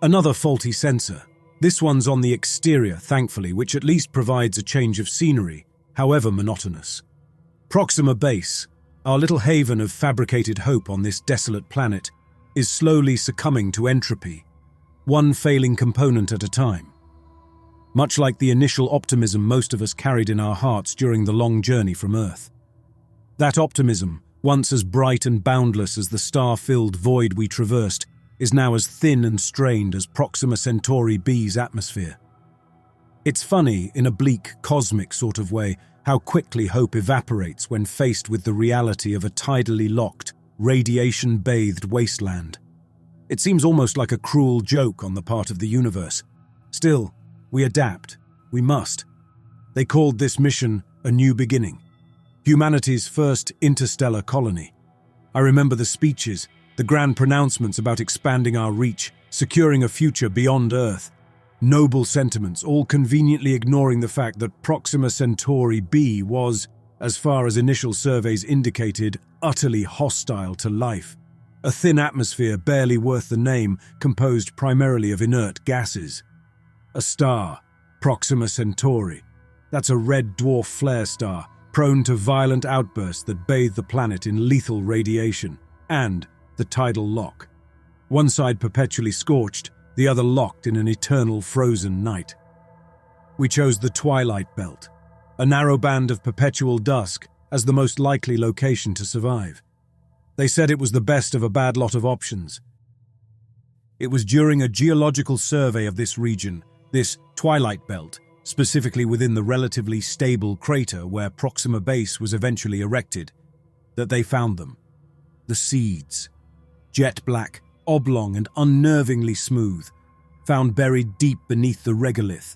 Another faulty sensor. This one's on the exterior, thankfully, which at least provides a change of scenery, however monotonous. Proxima Base, our little haven of fabricated hope on this desolate planet, is slowly succumbing to entropy, one failing component at a time. Much like the initial optimism most of us carried in our hearts during the long journey from Earth. That optimism, once as bright and boundless as the star-filled void we traversed, is now as thin and strained as Proxima Centauri B's atmosphere. It's funny, in a bleak, cosmic sort of way, how quickly hope evaporates when faced with the reality of a tidally locked, radiation-bathed wasteland. It seems almost like a cruel joke on the part of the universe. Still, we adapt. We must. They called this mission a new beginning. Humanity's first interstellar colony. I remember the speeches, the grand pronouncements about expanding our reach, securing a future beyond Earth. Noble sentiments, all conveniently ignoring the fact that Proxima Centauri B was, as far as initial surveys indicated, utterly hostile to life. A thin atmosphere barely worth the name, composed primarily of inert gases. A star, Proxima Centauri. That's a red dwarf flare star, prone to violent outbursts that bathe the planet in lethal radiation, and the tidal lock. One side perpetually scorched, the other locked in an eternal frozen night. We chose the Twilight belt, a narrow band of perpetual dusk, as the most likely location to survive. They said it was the best of a bad lot of options. It was during a geological survey of this region, this Twilight belt, specifically within the relatively stable crater where Proxima Base was eventually erected, that they found them. The seeds. Jet black, oblong and unnervingly smooth, found buried deep beneath the regolith,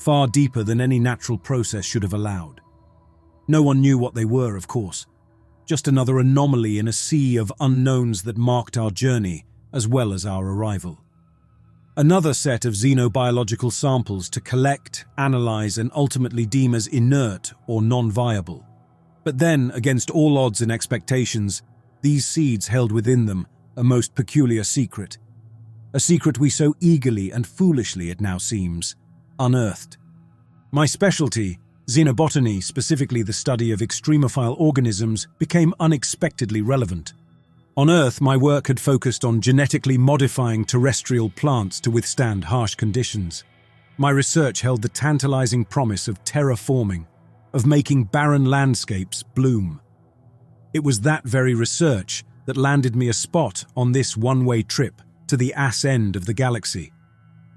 far deeper than any natural process should have allowed. No one knew what they were, of course. Just another anomaly in a sea of unknowns that marked our journey, as well as our arrival. Another set of xenobiological samples to collect, analyze, and ultimately deem as inert or non-viable. But then, against all odds and expectations, these seeds held within them a most peculiar secret. A secret we so eagerly and foolishly, it now seems, unearthed. My specialty, xenobotany, specifically the study of extremophile organisms, became unexpectedly relevant. On Earth, my work had focused on genetically modifying terrestrial plants to withstand harsh conditions. My research held the tantalizing promise of terraforming, of making barren landscapes bloom. It was that very research that landed me a spot on this one-way trip to the ass end of the galaxy.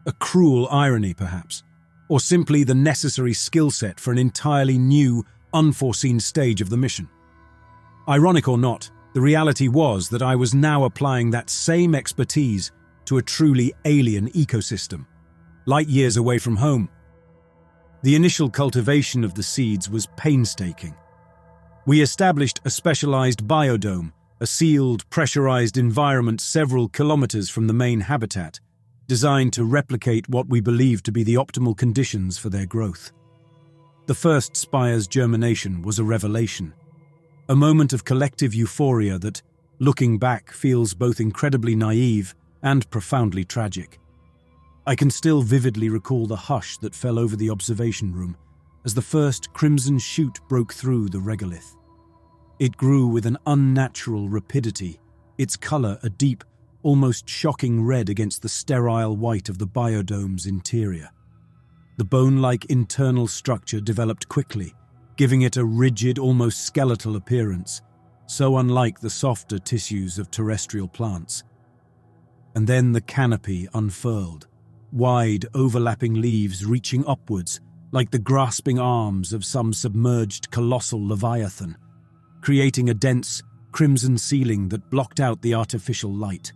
A cruel irony, perhaps, or simply the necessary skill set for an entirely new, unforeseen stage of the mission. Ironic or not, the reality was that I was now applying that same expertise to a truly alien ecosystem, light years away from home. The initial cultivation of the seeds was painstaking. We established a specialized biodome, a sealed, pressurized environment several kilometers from the main habitat, designed to replicate what we believed to be the optimal conditions for their growth. The first spire's germination was a revelation, a moment of collective euphoria that, looking back, feels both incredibly naive and profoundly tragic. I can still vividly recall the hush that fell over the observation room as the first crimson shoot broke through the regolith. It grew with an unnatural rapidity, its color a deep, almost shocking red against the sterile white of the biodome's interior. The bone-like internal structure developed quickly, giving it a rigid, almost skeletal appearance, so unlike the softer tissues of terrestrial plants. And then the canopy unfurled, wide, overlapping leaves reaching upwards, like the grasping arms of some submerged colossal leviathan, creating a dense, crimson ceiling that blocked out the artificial light.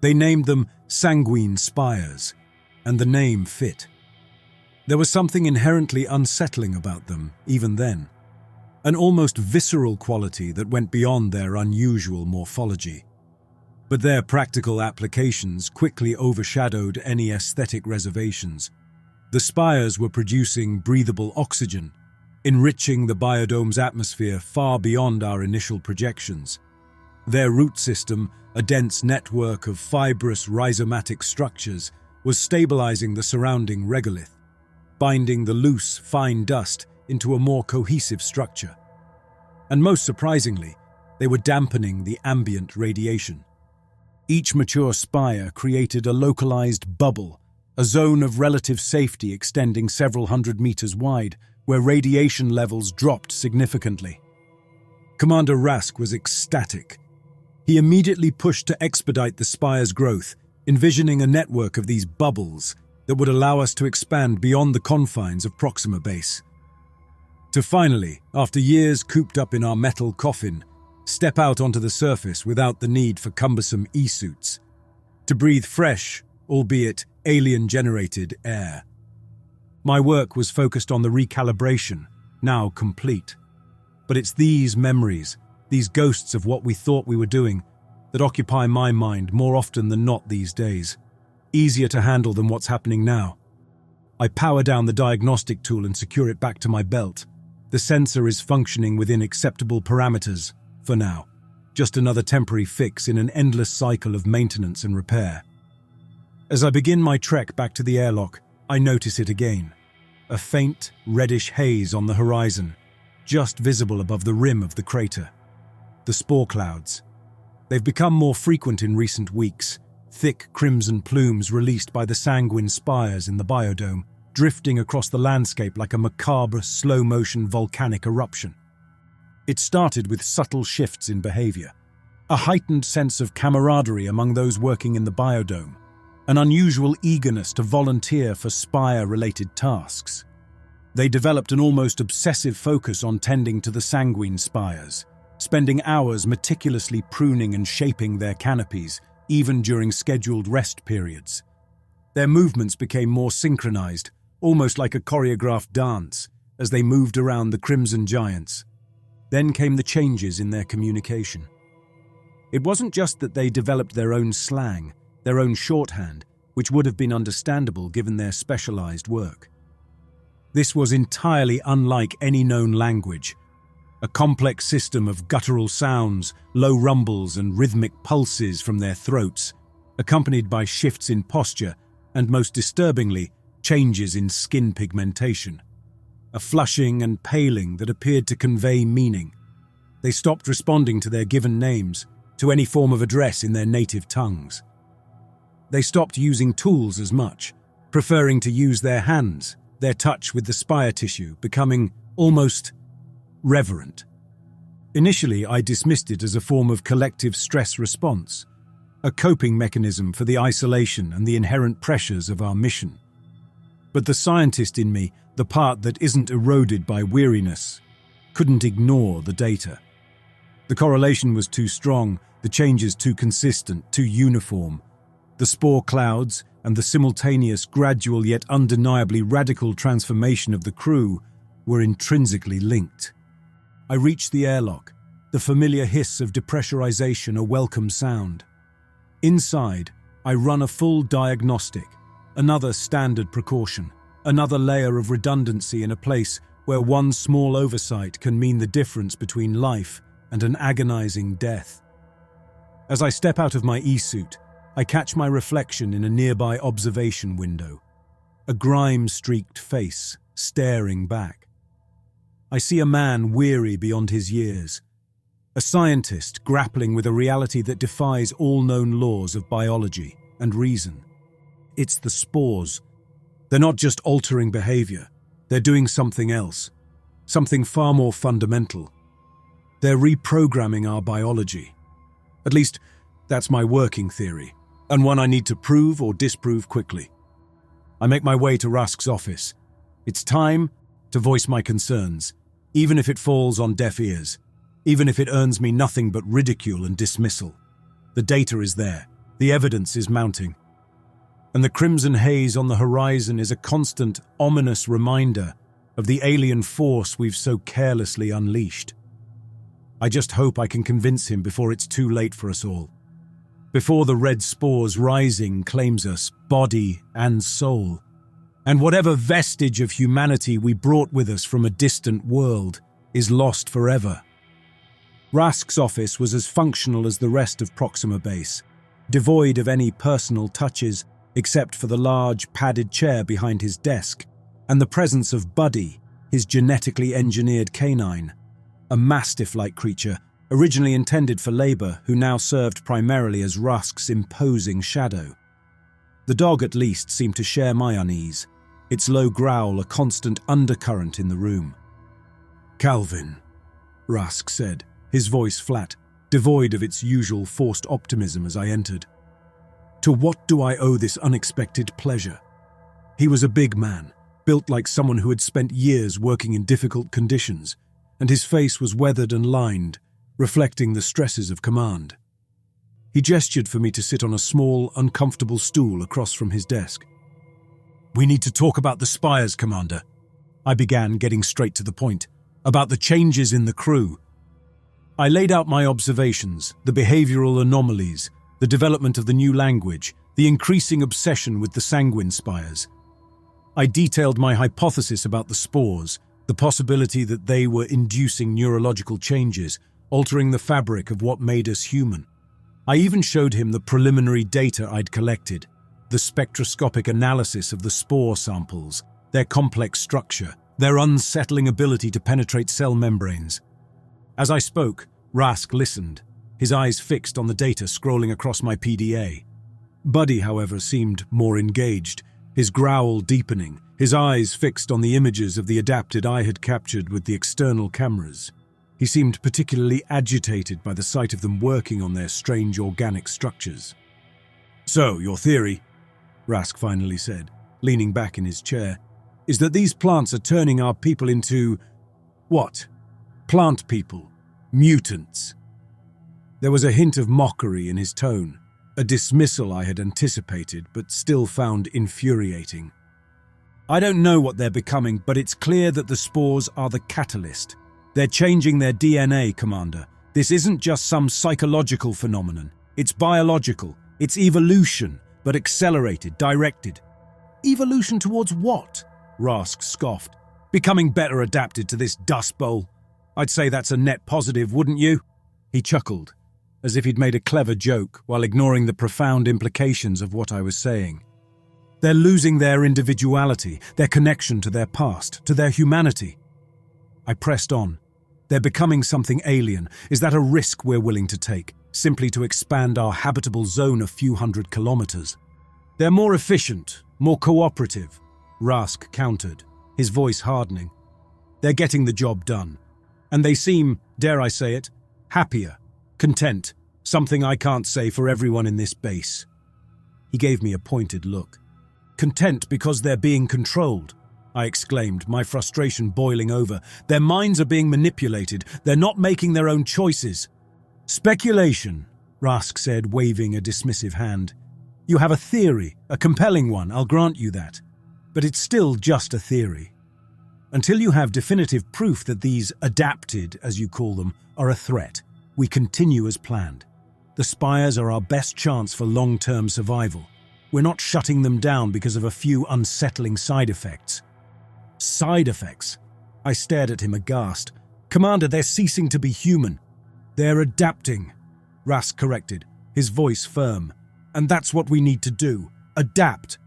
They named them sanguine spires, and the name fit. There was something inherently unsettling about them, even then, an almost visceral quality that went beyond their unusual morphology. But their practical applications quickly overshadowed any aesthetic reservations. The spires were producing breathable oxygen, enriching the biodome's atmosphere far beyond our initial projections. Their root system, a dense network of fibrous rhizomatic structures, was stabilizing the surrounding regolith, binding the loose, fine dust into a more cohesive structure. And most surprisingly, they were dampening the ambient radiation. Each mature spire created a localized bubble, a zone of relative safety extending several hundred meters wide, where radiation levels dropped significantly. Commander Rask was ecstatic. He immediately pushed to expedite the spire's growth, envisioning a network of these bubbles that would allow us to expand beyond the confines of Proxima Base. To finally, after years cooped up in our metal coffin, step out onto the surface without the need for cumbersome e-suits. To breathe fresh, albeit alien-generated, air. My work was focused on the recalibration, now complete. But it's these memories, these ghosts of what we thought we were doing, that occupy my mind more often than not these days. Easier to handle than what's happening now. I power down the diagnostic tool and secure it back to my belt. The sensor is functioning within acceptable parameters, for now. Just another temporary fix in an endless cycle of maintenance and repair. As I begin my trek back to the airlock, I notice it again. A faint, reddish haze on the horizon, just visible above the rim of the crater. The spore clouds. They've become more frequent in recent weeks, thick crimson plumes released by the sanguine spires in the biodome, drifting across the landscape like a macabre, slow-motion volcanic eruption. It started with subtle shifts in behavior, a heightened sense of camaraderie among those working in the biodome, an unusual eagerness to volunteer for spire-related tasks. They developed an almost obsessive focus on tending to the sanguine spires, spending hours meticulously pruning and shaping their canopies, even during scheduled rest periods. Their movements became more synchronized, almost like a choreographed dance, as they moved around the crimson giants. Then came the changes in their communication. It wasn't just that they developed their own slang, their own shorthand, which would have been understandable given their specialized work. This was entirely unlike any known language, a complex system of guttural sounds, low rumbles and rhythmic pulses from their throats, accompanied by shifts in posture and, most disturbingly, changes in skin pigmentation. A flushing and paling that appeared to convey meaning. They stopped responding to their given names, to any form of address in their native tongues. They stopped using tools as much, preferring to use their hands, their touch with the spire tissue becoming almost reverent. Initially, I dismissed it as a form of collective stress response, a coping mechanism for the isolation and the inherent pressures of our mission. But the scientist in me, the part that isn't eroded by weariness, couldn't ignore the data. The correlation was too strong, the changes too consistent, too uniform. The spore clouds and the simultaneous, gradual yet undeniably radical transformation of the crew were intrinsically linked. I reached the airlock, the familiar hiss of depressurization a welcome sound. Inside, I run a full diagnostic, another standard precaution, another layer of redundancy in a place where one small oversight can mean the difference between life and an agonizing death. As I step out of my e-suit, I catch my reflection in a nearby observation window, a grime-streaked face staring back. I see a man weary beyond his years, a scientist grappling with a reality that defies all known laws of biology and reason. It's the spores. They're not just altering behavior, they're doing something else, something far more fundamental. They're reprogramming our biology. At least, that's my working theory, and one I need to prove or disprove quickly. I make my way to Rask's office. It's time to voice my concerns, even if it falls on deaf ears, even if it earns me nothing but ridicule and dismissal. The data is there, the evidence is mounting, and the crimson haze on the horizon is a constant, ominous reminder of the alien force we've so carelessly unleashed. I just hope I can convince him before it's too late for us all. Before the red spores rising claims us, body and soul, and whatever vestige of humanity we brought with us from a distant world is lost forever. Rask's office was as functional as the rest of Proxima Base, devoid of any personal touches except for the large, padded chair behind his desk and the presence of Buddy, his genetically engineered canine, a mastiff-like creature originally intended for labor who now served primarily as Rask's imposing shadow. The dog at least seemed to share my unease, its low growl a constant undercurrent in the room. "Calvin," Rask said, his voice flat, devoid of its usual forced optimism as I entered. "To what do I owe this unexpected pleasure?" He was a big man, built like someone who had spent years working in difficult conditions, and his face was weathered and lined, reflecting the stresses of command. He gestured for me to sit on a small, uncomfortable stool across from his desk. "We need to talk about the spires, Commander," I began, getting straight to the point, "about the changes in the crew." I laid out my observations, the behavioral anomalies, the development of the new language, the increasing obsession with the sanguine spires. I detailed my hypothesis about the spores, the possibility that they were inducing neurological changes, altering the fabric of what made us human. I even showed him the preliminary data I'd collected, the spectroscopic analysis of the spore samples, their complex structure, their unsettling ability to penetrate cell membranes. As I spoke, Rask listened, his eyes fixed on the data scrolling across my PDA. Buddy, however, seemed more engaged, his growl deepening, his eyes fixed on the images of the adapted I had captured with the external cameras. He seemed particularly agitated by the sight of them working on their strange organic structures. "So, your theory," Rask finally said, leaning back in his chair, "is that these plants are turning our people into… what? Plant people. Mutants." There was a hint of mockery in his tone, a dismissal I had anticipated but still found infuriating. "I don't know what they're becoming, but it's clear that the spores are the catalyst. They're changing their DNA, Commander. This isn't just some psychological phenomenon. It's biological. It's evolution, but accelerated, directed." "Evolution towards what?" Rask scoffed. "Becoming better adapted to this dust bowl. I'd say that's a net positive, wouldn't you?" He chuckled, as if he'd made a clever joke while ignoring the profound implications of what I was saying. "They're losing their individuality, their connection to their past, to their humanity." I pressed on. "They're becoming something alien. Is that a risk we're willing to take, simply to expand our habitable zone a few hundred kilometers?" "They're more efficient, more cooperative," Rask countered, his voice hardening. "They're getting the job done. And they seem, dare I say it, happier, content, something I can't say for everyone in this base." He gave me a pointed look. "Content because they're being controlled," I exclaimed, my frustration boiling over. "Their minds are being manipulated. They're not making their own choices." "Speculation," Rask said, waving a dismissive hand. "You have a theory, a compelling one, I'll grant you that. But it's still just a theory. Until you have definitive proof that these adapted, as you call them, are a threat, we continue as planned. The spires are our best chance for long-term survival. We're not shutting them down because of a few unsettling side effects." "Side effects?" I stared at him aghast. "Commander, they're ceasing to be human." "They're adapting," Rask corrected, his voice firm. "And that's what we need to do. Adapt.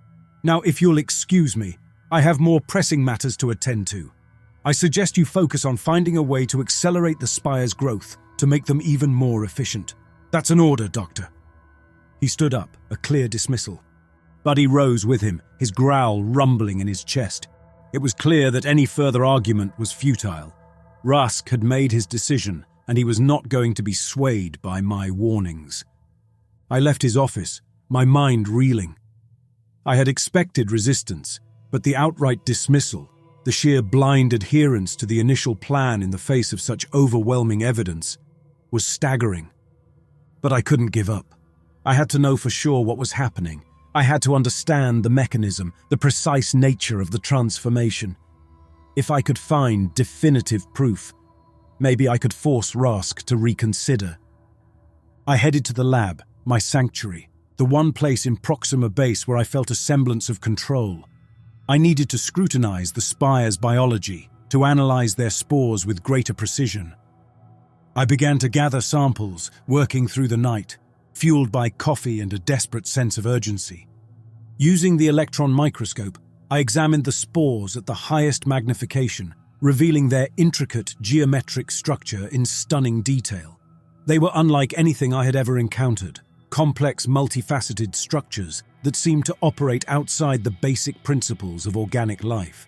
Now, if you'll excuse me, I have more pressing matters to attend to. I suggest you focus on finding a way to accelerate the spire's growth, to make them even more efficient." "That's an order, Doctor." He stood up, a clear dismissal. Buddy rose with him, his growl rumbling in his chest. It was clear that any further argument was futile. Rask had made his decision, and he was not going to be swayed by my warnings. I left his office, my mind reeling. I had expected resistance, but the outright dismissal, the sheer blind adherence to the initial plan in the face of such overwhelming evidence, was staggering. But I couldn't give up. I had to know for sure what was happening. I had to understand the mechanism, the precise nature of the transformation. If I could find definitive proof, maybe I could force Rask to reconsider. I headed to the lab, my sanctuary, the one place in Proxima Base where I felt a semblance of control. I needed to scrutinize the spire's biology, to analyze their spores with greater precision. I began to gather samples, working through the night, fueled by coffee and a desperate sense of urgency. Using the electron microscope, I examined the spores at the highest magnification, revealing their intricate geometric structure in stunning detail. They were unlike anything I had ever encountered, complex, multifaceted structures that seemed to operate outside the basic principles of organic life.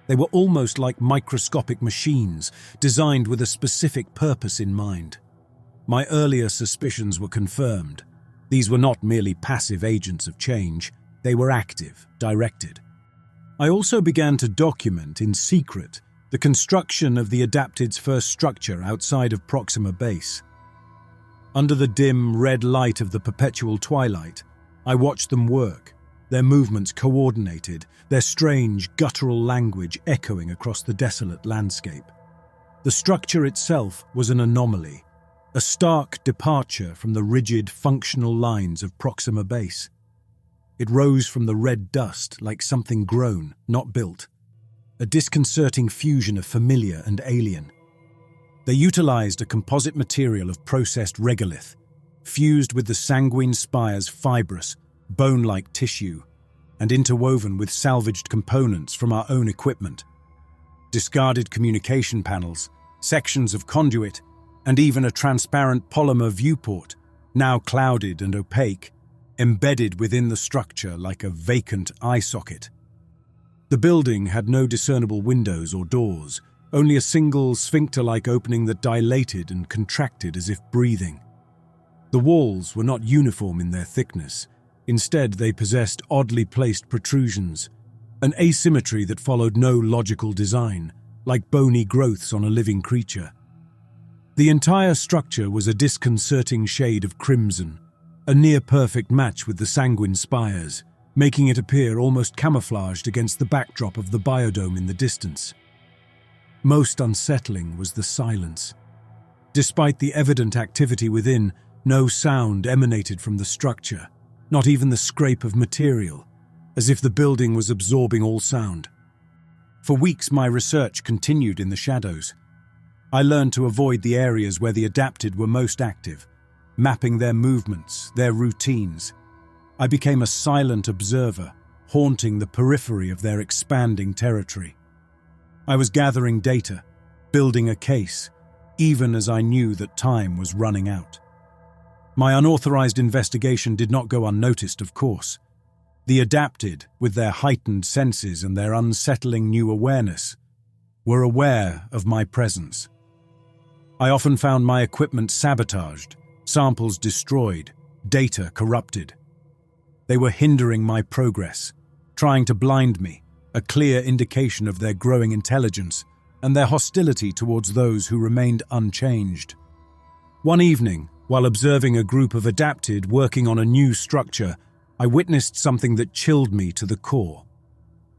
They were almost like microscopic machines, designed with a specific purpose in mind. My earlier suspicions were confirmed. These were not merely passive agents of change, they were active, directed. I also began to document, in secret, the construction of the Adapted's first structure outside of Proxima base. Under the dim, red light of the perpetual twilight, I watched them work, their movements coordinated, their strange, guttural language echoing across the desolate landscape. The structure itself was an anomaly, a stark departure from the rigid, functional lines of Proxima base. It rose from the red dust like something grown, not built, a disconcerting fusion of familiar and alien. They utilized a composite material of processed regolith, fused with the sanguine spire's fibrous, bone-like tissue, and interwoven with salvaged components from our own equipment. Discarded communication panels, sections of conduit, and even a transparent polymer viewport, now clouded and opaque, embedded within the structure like a vacant eye socket. The building had no discernible windows or doors, only a single sphincter-like opening that dilated and contracted as if breathing. The walls were not uniform in their thickness. Instead, they possessed oddly placed protrusions, an asymmetry that followed no logical design, like bony growths on a living creature. The entire structure was a disconcerting shade of crimson, a near-perfect match with the sanguine spires, making it appear almost camouflaged against the backdrop of the biodome in the distance. Most unsettling was the silence. Despite the evident activity within, no sound emanated from the structure, not even the scrape of material, as if the building was absorbing all sound. For weeks, my research continued in the shadows. I learned to avoid the areas where the Adapted were most active, mapping their movements, their routines. I became a silent observer, haunting the periphery of their expanding territory. I was gathering data, building a case, even as I knew that time was running out. My unauthorized investigation did not go unnoticed, of course. The Adapted, with their heightened senses and their unsettling new awareness, were aware of my presence. I often found my equipment sabotaged, samples destroyed, data corrupted. They were hindering my progress, trying to blind me, a clear indication of their growing intelligence and their hostility towards those who remained unchanged. One evening, while observing a group of Adapted working on a new structure, I witnessed something that chilled me to the core.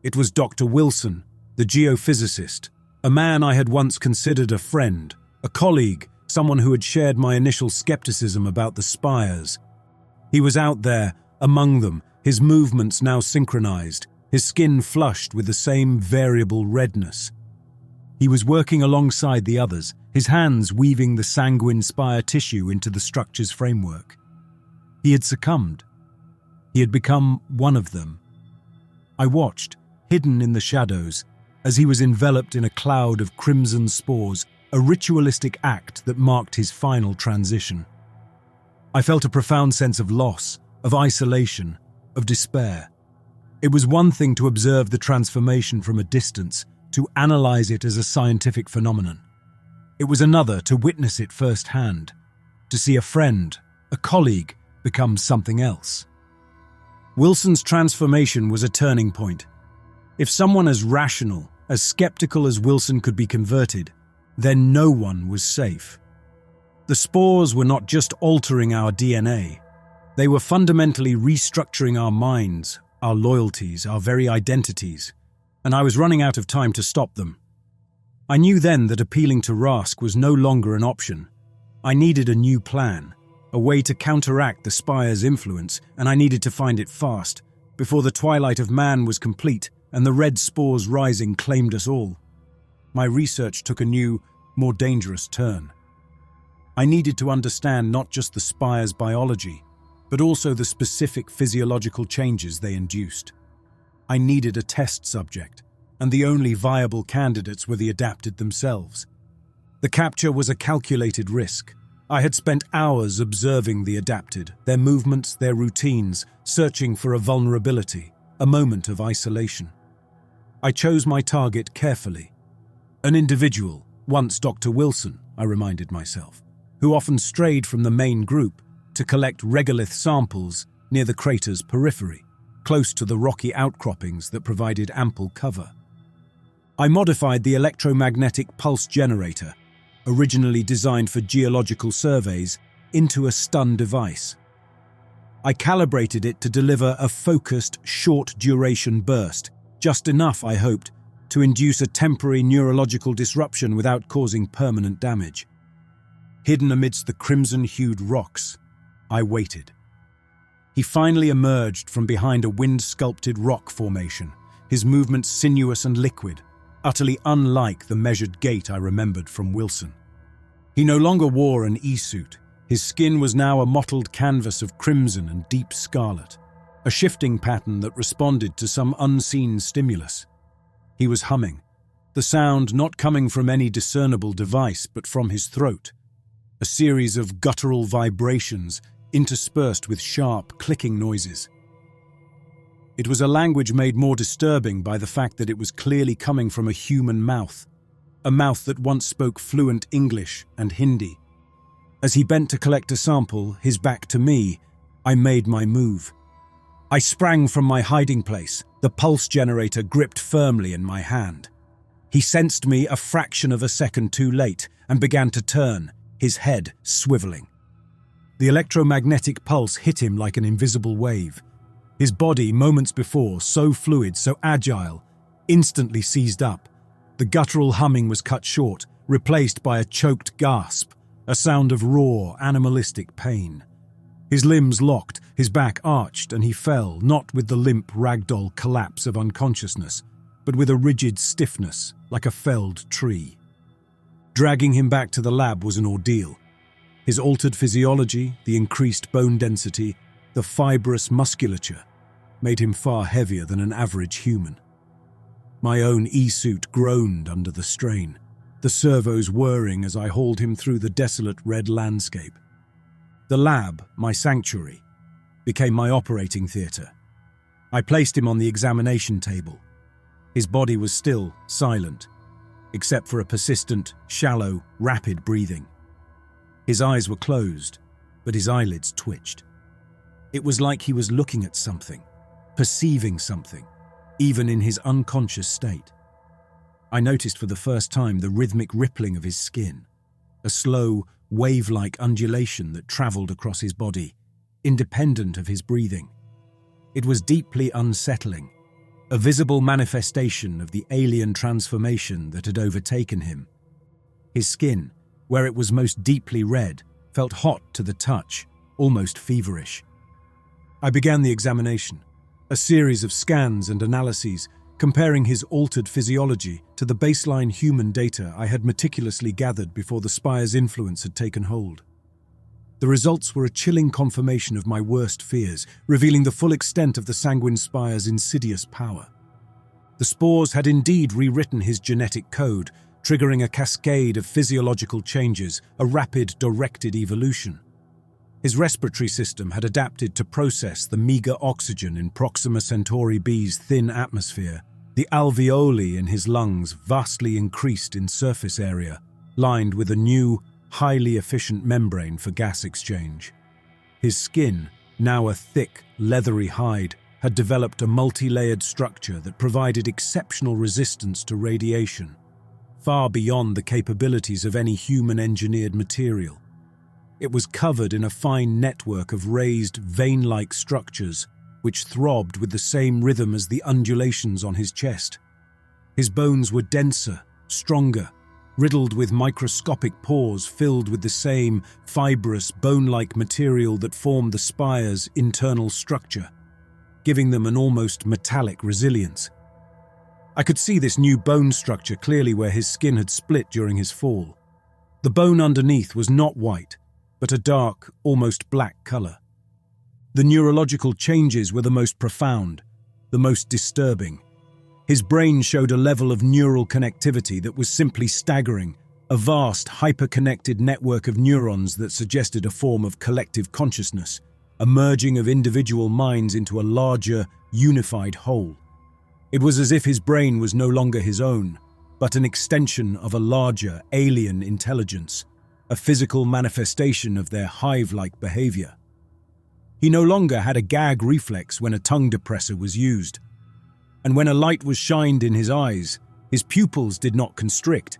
It was Dr. Wilson, the geophysicist, a man I had once considered a friend, a colleague, someone who had shared my initial skepticism about the spires. He was out there, among them, his movements now synchronized, his skin flushed with the same variable redness. He was working alongside the others, his hands weaving the sanguine spire tissue into the structure's framework. He had succumbed. He had become one of them. I watched, hidden in the shadows, as he was enveloped in a cloud of crimson spores, a ritualistic act that marked his final transition. I felt a profound sense of loss, of isolation, of despair. It was one thing to observe the transformation from a distance, to analyze it as a scientific phenomenon. It was another to witness it firsthand, to see a friend, a colleague, become something else. Wilson's transformation was a turning point. If someone as rational, as skeptical as Wilson could be converted, then no one was safe. The spores were not just altering our DNA, they were fundamentally restructuring our minds, our loyalties, our very identities, and I was running out of time to stop them. I knew then that appealing to Rask was no longer an option. I needed a new plan, a way to counteract the spire's influence, and I needed to find it fast, before the twilight of man was complete and the red spores rising claimed us all. My research took a new, more dangerous turn. I needed to understand not just the spire's biology, but also the specific physiological changes they induced. I needed a test subject, and the only viable candidates were the adapted themselves. The capture was a calculated risk. I had spent hours observing the adapted, their movements, their routines, searching for a vulnerability, a moment of isolation. I chose my target carefully. An individual, once Dr. Wilson, I reminded myself, who often strayed from the main group to collect regolith samples near the crater's periphery, close to the rocky outcroppings that provided ample cover. I modified the electromagnetic pulse generator, originally designed for geological surveys, into a stun device. I calibrated it to deliver a focused, short-duration burst, just enough, I hoped, to induce a temporary neurological disruption without causing permanent damage. Hidden amidst the crimson-hued rocks, I waited. He finally emerged from behind a wind-sculpted rock formation, his movements sinuous and liquid, utterly unlike the measured gait I remembered from Wilson. He no longer wore an E-suit. His skin was now a mottled canvas of crimson and deep scarlet, a shifting pattern that responded to some unseen stimulus. He was humming, the sound not coming from any discernible device but from his throat, a series of guttural vibrations interspersed with sharp, clicking noises. It was a language made more disturbing by the fact that it was clearly coming from a human mouth, a mouth that once spoke fluent English and Hindi. As he bent to collect a sample, his back to me, I made my move. I sprang from my hiding place, the pulse generator gripped firmly in my hand. He sensed me a fraction of a second too late and began to turn, his head swiveling. The electromagnetic pulse hit him like an invisible wave. His body, moments before, so fluid, so agile, instantly seized up. The guttural humming was cut short, replaced by a choked gasp, a sound of raw, animalistic pain. His limbs locked, his back arched, and he fell, not with the limp ragdoll collapse of unconsciousness, but with a rigid stiffness, like a felled tree. Dragging him back to the lab was an ordeal. His altered physiology, the increased bone density, the fibrous musculature, made him far heavier than an average human. My own E-suit groaned under the strain, the servos whirring as I hauled him through the desolate red landscape. The lab, my sanctuary, became my operating theatre. I placed him on the examination table. His body was still, silent, except for a persistent, shallow, rapid breathing. His eyes were closed, but his eyelids twitched. It was like he was looking at something, perceiving something, even in his unconscious state. I noticed for the first time the rhythmic rippling of his skin, a slow, wave-like undulation that traveled across his body, independent of his breathing. It was deeply unsettling, a visible manifestation of the alien transformation that had overtaken him. His skin, where it was most deeply red, felt hot to the touch, almost feverish. I began the examination, a series of scans and analyses comparing his altered physiology to the baseline human data I had meticulously gathered before the spire's influence had taken hold. The results were a chilling confirmation of my worst fears, revealing the full extent of the sanguine spire's insidious power. The spores had indeed rewritten his genetic code, triggering a cascade of physiological changes, a rapid, directed evolution. His respiratory system had adapted to process the meager oxygen in Proxima Centauri B's thin atmosphere. The alveoli in his lungs vastly increased in surface area, lined with a new, highly efficient membrane for gas exchange. His skin, now a thick, leathery hide, had developed a multi-layered structure that provided exceptional resistance to radiation, far beyond the capabilities of any human-engineered material. It was covered in a fine network of raised, vein-like structures, which throbbed with the same rhythm as the undulations on his chest. His bones were denser, stronger, riddled with microscopic pores filled with the same fibrous, bone-like material that formed the spire's internal structure, giving them an almost metallic resilience. I could see this new bone structure clearly where his skin had split during his fall. The bone underneath was not white, but a dark, almost black color. The neurological changes were the most profound, the most disturbing. His brain showed a level of neural connectivity that was simply staggering, a vast, hyper-connected network of neurons that suggested a form of collective consciousness, a merging of individual minds into a larger, unified whole. It was as if his brain was no longer his own, but an extension of a larger, alien intelligence, a physical manifestation of their hive-like behavior. He no longer had a gag reflex when a tongue depressor was used. And when a light was shined in his eyes, his pupils did not constrict.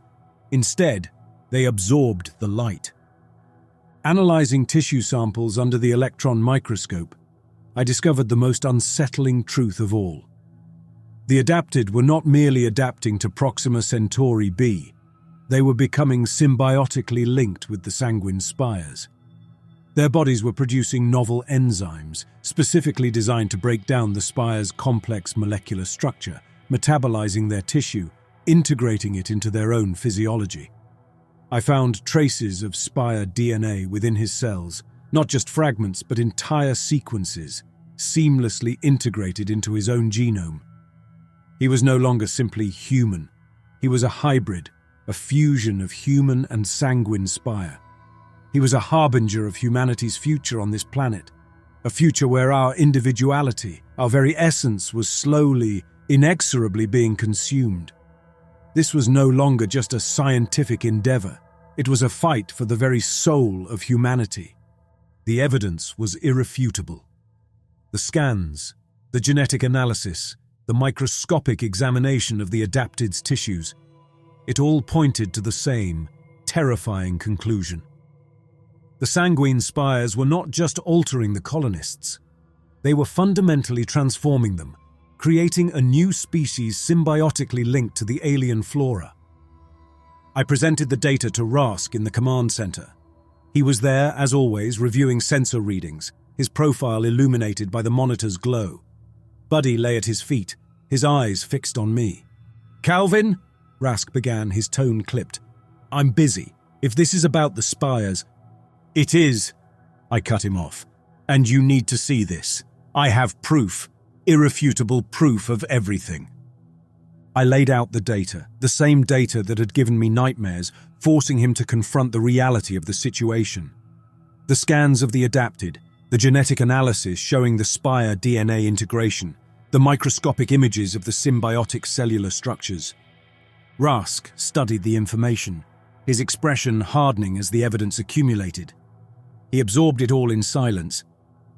Instead, they absorbed the light. Analyzing tissue samples under the electron microscope, I discovered the most unsettling truth of all. The adapted were not merely adapting to Proxima Centauri b, they were becoming symbiotically linked with the sanguine spires. Their bodies were producing novel enzymes, specifically designed to break down the spire's complex molecular structure, metabolizing their tissue, integrating it into their own physiology. I found traces of spire DNA within his cells, not just fragments but entire sequences, seamlessly integrated into his own genome. He was no longer simply human. He was a hybrid, a fusion of human and sanguine spire. He was a harbinger of humanity's future on this planet, a future where our individuality, our very essence, was slowly, inexorably being consumed. This was no longer just a scientific endeavor. It was a fight for the very soul of humanity. The evidence was irrefutable. The scans, the genetic analysis, the microscopic examination of the adapted's tissues, it all pointed to the same, terrifying conclusion. The sanguine spires were not just altering the colonists. They were fundamentally transforming them, creating a new species symbiotically linked to the alien flora. I presented the data to Rask in the command center. He was there, as always, reviewing sensor readings, his profile illuminated by the monitor's glow. Buddy lay at his feet, his eyes fixed on me. "Calvin," Rask began, his tone clipped. "I'm busy. If this is about the spires—" "It is," I cut him off. "And you need to see this. I have proof, irrefutable proof of everything." I laid out the data, the same data that had given me nightmares, forcing him to confront the reality of the situation. The scans of the adapted, the genetic analysis showing the spire DNA integration, the microscopic images of the symbiotic cellular structures. Rask studied the information, his expression hardening as the evidence accumulated. He absorbed it all in silence,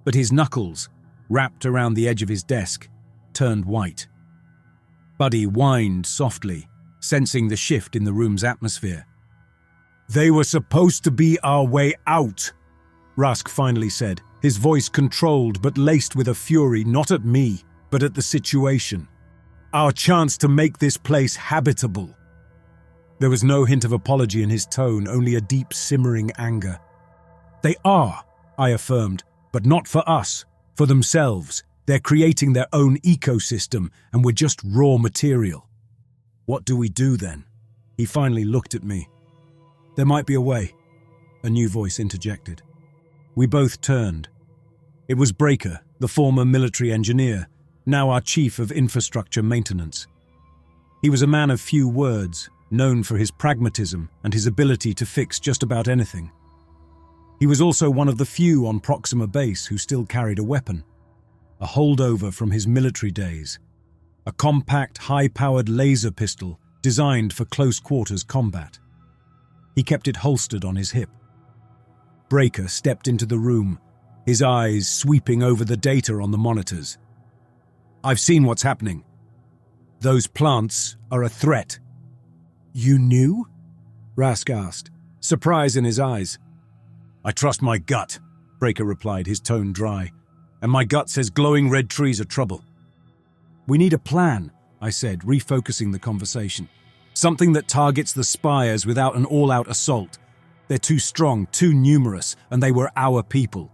but his knuckles, wrapped around the edge of his desk, turned white. Buddy whined softly, sensing the shift in the room's atmosphere. "They were supposed to be our way out," Rask finally said, his voice controlled but laced with a fury not at me, but at the situation. "Our chance to make this place habitable." There was no hint of apology in his tone, only a deep simmering anger. "They are," I affirmed, "but not for us, for themselves. They're creating their own ecosystem, and we're just raw material." "What do we do then?" He finally looked at me. "There might be a way," a new voice interjected. We both turned. It was Breaker, the former military engineer, now our chief of infrastructure maintenance. He was a man of few words, known for his pragmatism and his ability to fix just about anything. He was also one of the few on Proxima base who still carried a weapon. A holdover from his military days, a compact, high-powered laser pistol designed for close-quarters combat. He kept it holstered on his hip. Breaker stepped into the room, his eyes sweeping over the data on the monitors. "I've seen what's happening. Those plants are a threat." "You knew?" Rask asked, surprise in his eyes. "I trust my gut," Breaker replied, his tone dry. "And my gut says glowing red trees are trouble." "We need a plan," I said, refocusing the conversation. "Something that targets the spires without an all-out assault. They're too strong, too numerous, and they were our people."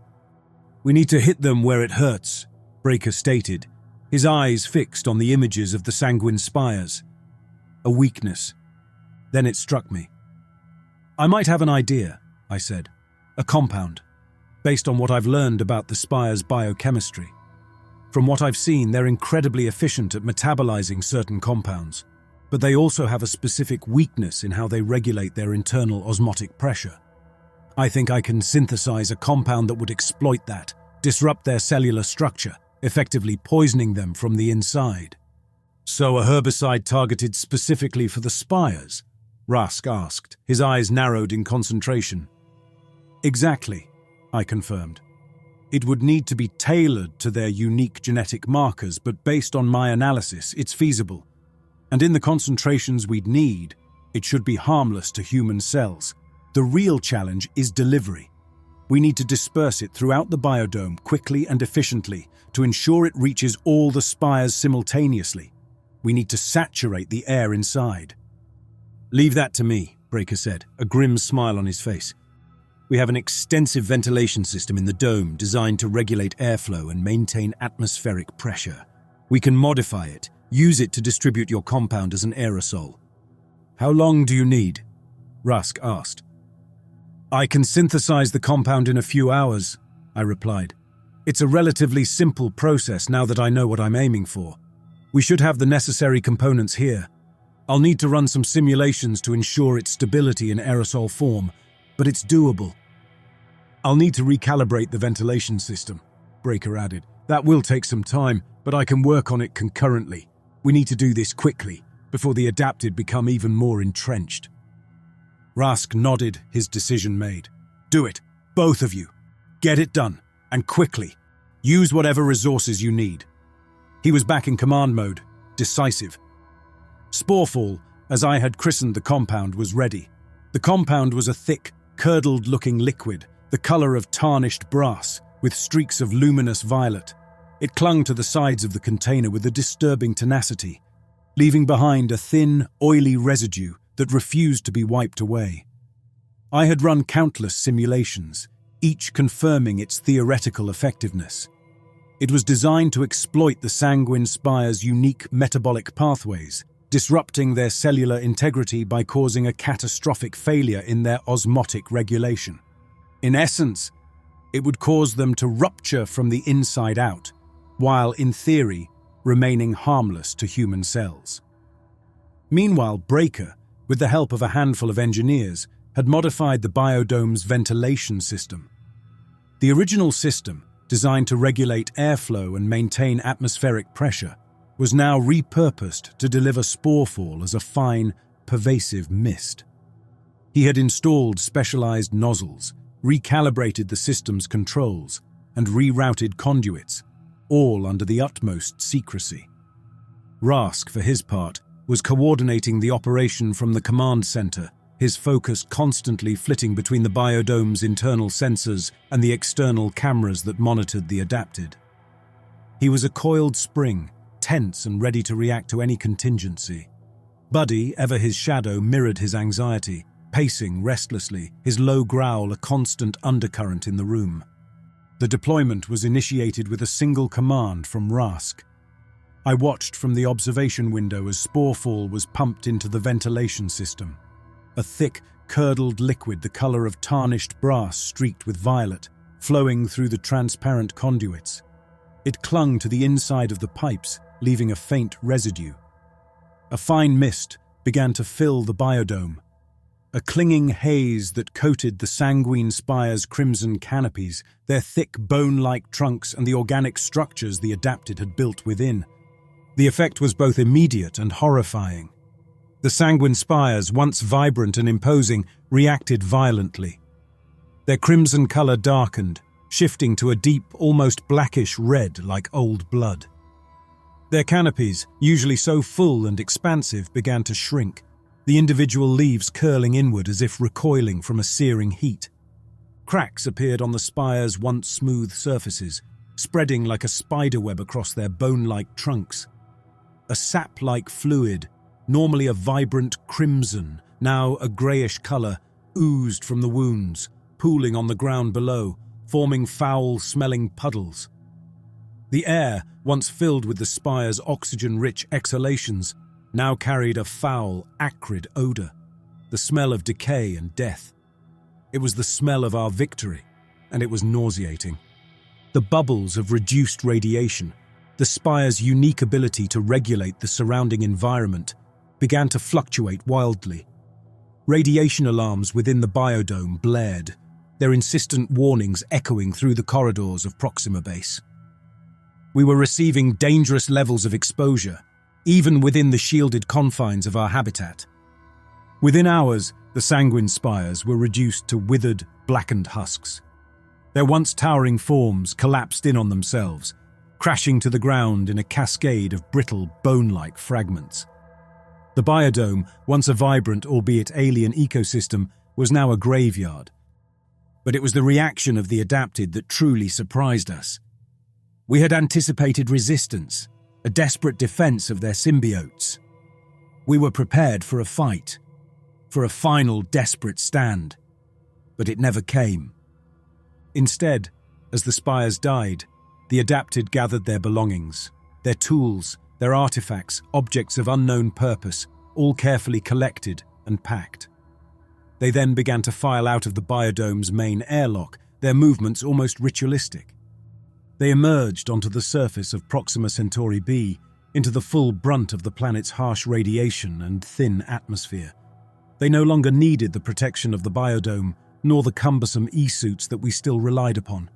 "We need to hit them where it hurts," Breaker stated, his eyes fixed on the images of the sanguine spires. A weakness. Then it struck me. I might have an idea, I said. A compound, based on what I've learned about the spire's biochemistry. From what I've seen, they're incredibly efficient at metabolizing certain compounds, but they also have a specific weakness in how they regulate their internal osmotic pressure. I think I can synthesize a compound that would exploit that, disrupt their cellular structure, effectively poisoning them from the inside. So a herbicide targeted specifically for the spires? Rask asked, his eyes narrowed in concentration. Exactly, I confirmed. It would need to be tailored to their unique genetic markers, but based on my analysis, it's feasible. And in the concentrations we'd need, it should be harmless to human cells. The real challenge is delivery. We need to disperse it throughout the biodome quickly and efficiently to ensure it reaches all the spires simultaneously. We need to saturate the air inside. Leave that to me, Breaker said, a grim smile on his face. We have an extensive ventilation system in the dome designed to regulate airflow and maintain atmospheric pressure. We can modify it, use it to distribute your compound as an aerosol. How long do you need? Rask asked. I can synthesize the compound in a few hours, I replied. It's a relatively simple process now that I know what I'm aiming for. We should have the necessary components here. I'll need to run some simulations to ensure its stability in aerosol form, but it's doable. I'll need to recalibrate the ventilation system, Breaker added. That will take some time, but I can work on it concurrently. We need to do this quickly, before the adapted become even more entrenched. Rask nodded, his decision made. Do it, both of you. Get it done, and quickly. Use whatever resources you need. He was back in command mode, decisive. Sporefall, as I had christened the compound, was ready. The compound was a thick, curdled-looking liquid, the color of tarnished brass, with streaks of luminous violet. It clung to the sides of the container with a disturbing tenacity, leaving behind a thin, oily residue that refused to be wiped away. I had run countless simulations, each confirming its theoretical effectiveness. It was designed to exploit the sanguine spire's unique metabolic pathways, disrupting their cellular integrity by causing a catastrophic failure in their osmotic regulation. In essence, it would cause them to rupture from the inside out, while, in theory, remaining harmless to human cells. Meanwhile, Breaker, with the help of a handful of engineers, had modified the biodome's ventilation system. The original system, designed to regulate airflow and maintain atmospheric pressure, was now repurposed to deliver sporefall as a fine, pervasive mist. He had installed specialized nozzles, recalibrated the system's controls, and rerouted conduits, all under the utmost secrecy. Rask, for his part, was coordinating the operation from the command center, his focus constantly flitting between the biodome's internal sensors and the external cameras that monitored the adapted. He was a coiled spring, tense and ready to react to any contingency. Buddy, ever his shadow, mirrored his anxiety, pacing restlessly, his low growl a constant undercurrent in the room. The deployment was initiated with a single command from Rask. I watched from the observation window as sporefall was pumped into the ventilation system. A thick, curdled liquid the color of tarnished brass streaked with violet, flowing through the transparent conduits. It clung to the inside of the pipes, leaving a faint residue. A fine mist began to fill the biodome, a clinging haze that coated the sanguine spire's crimson canopies, their thick bone-like trunks and the organic structures the adapted had built within. The effect was both immediate and horrifying. The sanguine spires, once vibrant and imposing, reacted violently. Their crimson color darkened, shifting to a deep, almost blackish red like old blood. Their canopies, usually so full and expansive, began to shrink, the individual leaves curling inward as if recoiling from a searing heat. Cracks appeared on the spire's once smooth surfaces, spreading like a spiderweb across their bone-like trunks. A sap-like fluid, normally a vibrant crimson, now a greyish colour, oozed from the wounds, pooling on the ground below, forming foul-smelling puddles. The air, once filled with the spire's oxygen-rich exhalations, now carried a foul, acrid odour. the smell of decay and death. It was the smell of our victory, and it was nauseating. The bubbles of reduced radiation, the spire's unique ability to regulate the surrounding environment, began to fluctuate wildly. Radiation alarms within the biodome blared, their insistent warnings echoing through the corridors of Proxima Base. We were receiving dangerous levels of exposure, even within the shielded confines of our habitat. Within hours, the sanguine spires were reduced to withered, blackened husks. Their once towering forms collapsed in on themselves, crashing to the ground in a cascade of brittle, bone-like fragments. The biodome, once a vibrant, albeit alien ecosystem, was now a graveyard. But it was the reaction of the adapted that truly surprised us. We had anticipated resistance, a desperate defense of their symbiotes. We were prepared for a fight, for a final desperate stand. But it never came. Instead, as the spires died, the adapted gathered their belongings, their tools, their artifacts, objects of unknown purpose, all carefully collected and packed. They then began to file out of the biodome's main airlock, their movements almost ritualistic. They emerged onto the surface of Proxima Centauri b, into the full brunt of the planet's harsh radiation and thin atmosphere. They no longer needed the protection of the biodome, nor the cumbersome e-suits that we still relied upon.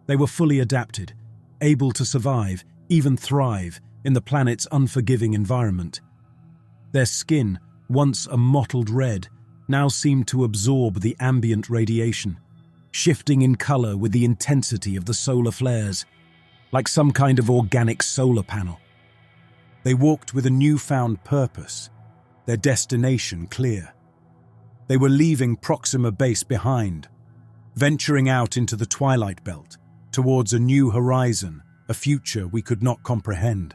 They were fully adapted, able to survive, even thrive, in the planet's unforgiving environment. Their skin, once a mottled red, now seemed to absorb the ambient radiation, shifting in color with the intensity of the solar flares, like some kind of organic solar panel. They walked with a newfound purpose, their destination clear. They were leaving Proxima Base behind, venturing out into the Twilight Belt, towards a new horizon, a future we could not comprehend.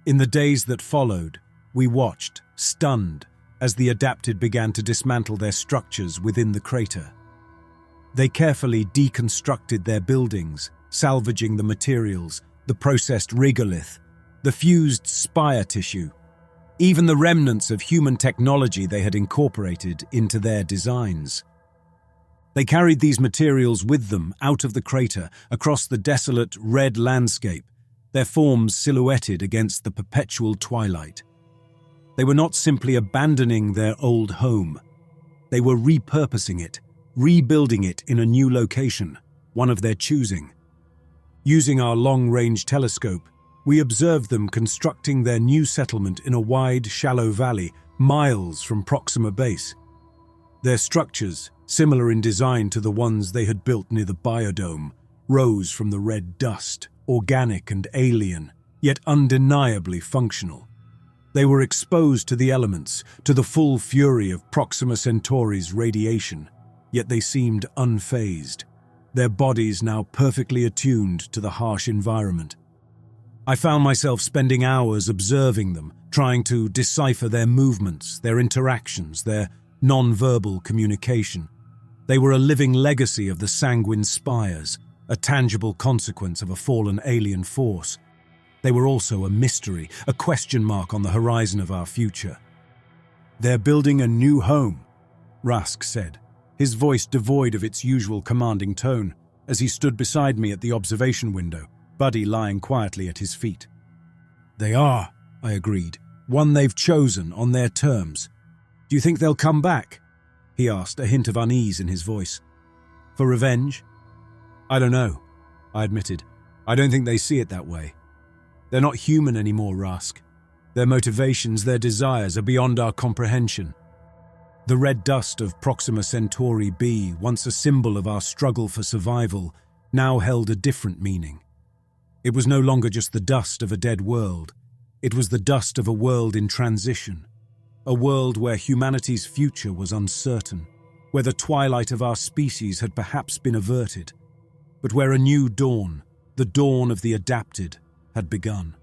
In the days that followed, we watched, stunned, as the adapted began to dismantle their structures within the crater. They carefully deconstructed their buildings, salvaging the materials, the processed regolith, the fused spire tissue, even the remnants of human technology they had incorporated into their designs. They carried these materials with them out of the crater, across the desolate red landscape, their forms silhouetted against the perpetual twilight. They were not simply abandoning their old home. They were repurposing it, rebuilding it in a new location, one of their choosing. Using our long-range telescope, we observed them constructing their new settlement in a wide, shallow valley, miles from Proxima Base. Their structures, similar in design to the ones they had built near the biodome, rose from the red dust, organic and alien, yet undeniably functional. They were exposed to the elements, to the full fury of Proxima Centauri's radiation, yet they seemed unfazed, their bodies now perfectly attuned to the harsh environment. I found myself spending hours observing them, trying to decipher their movements, their interactions, their non-verbal communication. They were a living legacy of the sanguine spires, a tangible consequence of a fallen alien force. They were also a mystery, a question mark on the horizon of our future. "They're building a new home," Rask said, his voice devoid of its usual commanding tone, as he stood beside me at the observation window, Buddy lying quietly at his feet. "They are," I agreed, "one they've chosen on their terms. Do you think they'll come back?" he asked, a hint of unease in his voice. "For revenge?" "I don't know," I admitted. "I don't think they see it that way. They're not human anymore, Rask. Their motivations, their desires are beyond our comprehension. The red dust of Proxima Centauri b, once a symbol of our struggle for survival, now held a different meaning. It was no longer just the dust of a dead world. It was the dust of a world in transition, a world where humanity's future was uncertain, where the twilight of our species had perhaps been averted, but where a new dawn, the dawn of the adapted, had begun.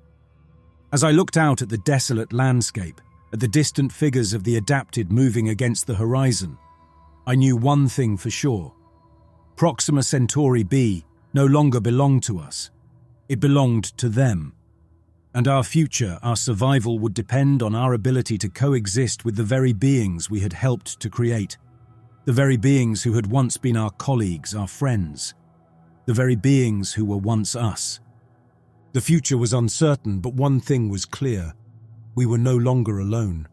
As I looked out at the desolate landscape, at the distant figures of the adapted moving against the horizon, I knew one thing for sure. Proxima Centauri b no longer belonged to us. It belonged to them. And our future, our survival, would depend on our ability to coexist with the very beings we had helped to create. The very beings who had once been our colleagues, our friends. The very beings who were once us. The future was uncertain, but one thing was clear. We were no longer alone.